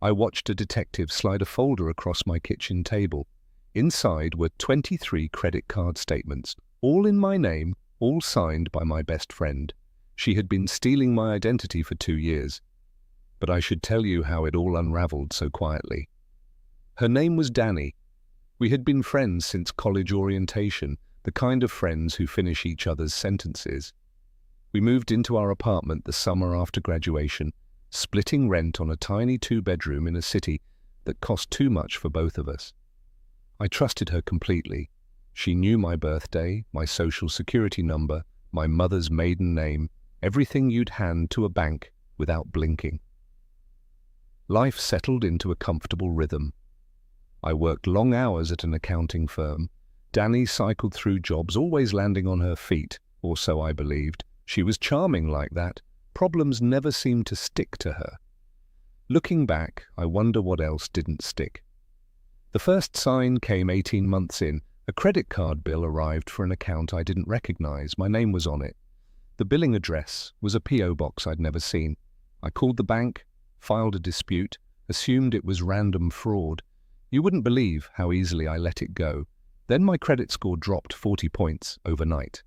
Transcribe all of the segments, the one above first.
I watched a detective slide a folder across my kitchen table. Inside were 23 credit card statements, all in my name, all signed by my best friend. She had been stealing my identity for 2 years. But I should tell you how it all unraveled so quietly. Her name was Danny. We had been friends since college orientation, the kind of friends who finish each other's sentences. We moved into our apartment the summer after graduation, splitting rent on a tiny 2-bedroom in a city that cost too much for both of us. I trusted her completely. She knew my birthday, my social security number, my mother's maiden name, everything you'd hand to a bank without blinking. Life settled into a comfortable rhythm. I worked long hours at an accounting firm. Danny cycled through jobs, always landing on her feet, or so I believed. She was charming like that. Problems never seemed to stick to her. Looking back, I wonder what else didn't stick. The first sign came 18 months in. A credit card bill arrived for an account I didn't recognize. My name was on it. The billing address was a P.O. box I'd never seen. I called the bank, filed a dispute, assumed it was random fraud. You wouldn't believe how easily I let it go. Then my credit score dropped 40 points overnight.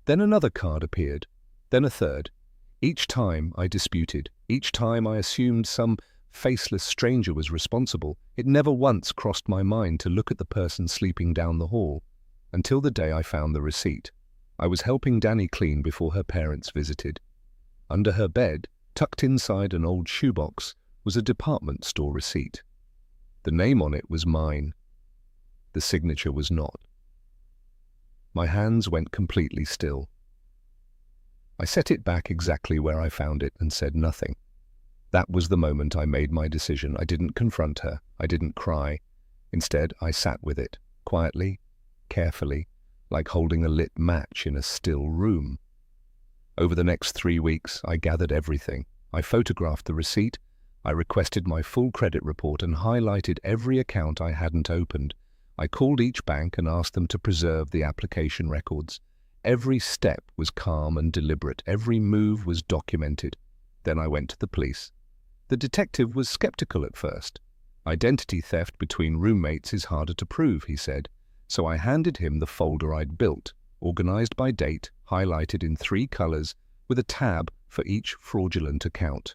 Then another card appeared, then a third. Each time I disputed, each time I assumed some faceless stranger was responsible. It never once crossed my mind to look at the person sleeping down the hall, until the day I found the receipt. I was helping Danny clean before her parents visited. Under her bed, tucked inside an old shoebox, was a department store receipt. The name on it was mine. The signature was not. My hands went completely still. I set it back exactly where I found it and said nothing. That was the moment I made my decision. I didn't confront her. I didn't cry. Instead, I sat with it, quietly, carefully, like holding a lit match in a still room. Over the next 3 weeks, I gathered everything. I photographed the receipt. I requested my full credit report and highlighted every account I hadn't opened. I called each bank and asked them to preserve the application records. Every step was calm and deliberate. Every move was documented. Then I went to the police. The detective was skeptical at first. Identity theft between roommates is harder to prove, he said. So I handed him the folder I'd built, organized by date, highlighted in 3 colors, with a tab for each fraudulent account.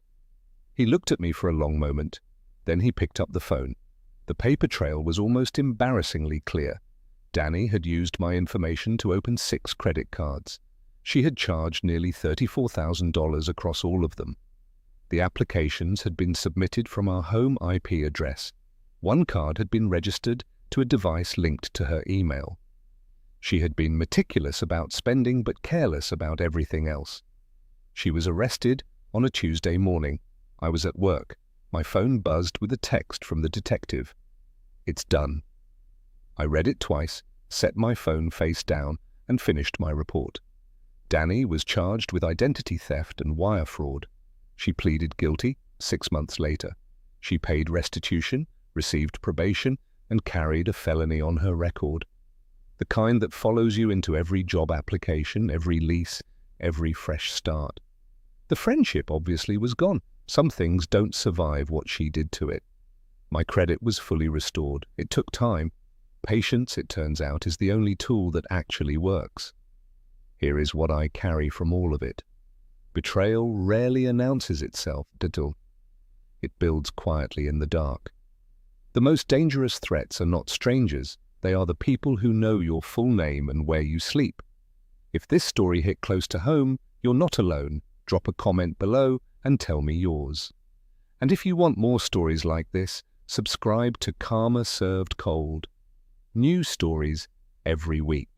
He looked at me for a long moment. Then he picked up the phone. The paper trail was almost embarrassingly clear. Danny had used my information to open 6 credit cards. She had charged nearly $34,000 across all of them. The applications had been submitted from our home IP address. One card had been registered to a device linked to her email. She had been meticulous about spending but careless about everything else. She was arrested on a Tuesday morning. I was at work. My phone buzzed with a text from the detective. "It's done." I read it twice, set my phone face down, and finished my report. Danny was charged with identity theft and wire fraud. She pleaded guilty 6 months later. She paid restitution, received probation, and carried a felony on her record. The kind that follows you into every job application, every lease, every fresh start. The friendship obviously was gone. Some things don't survive what she did to it. My credit was fully restored. It took time. Patience, it turns out, is the only tool that actually works. Here is what I carry from all of it. Betrayal rarely announces itself, it builds quietly in the dark. The most dangerous threats are not strangers. They are the people who know your full name and where you sleep. If this story hit close to home, you're not alone. Drop a comment below and tell me yours. And if you want more stories like this, subscribe to Karma Served Cold. New stories every week.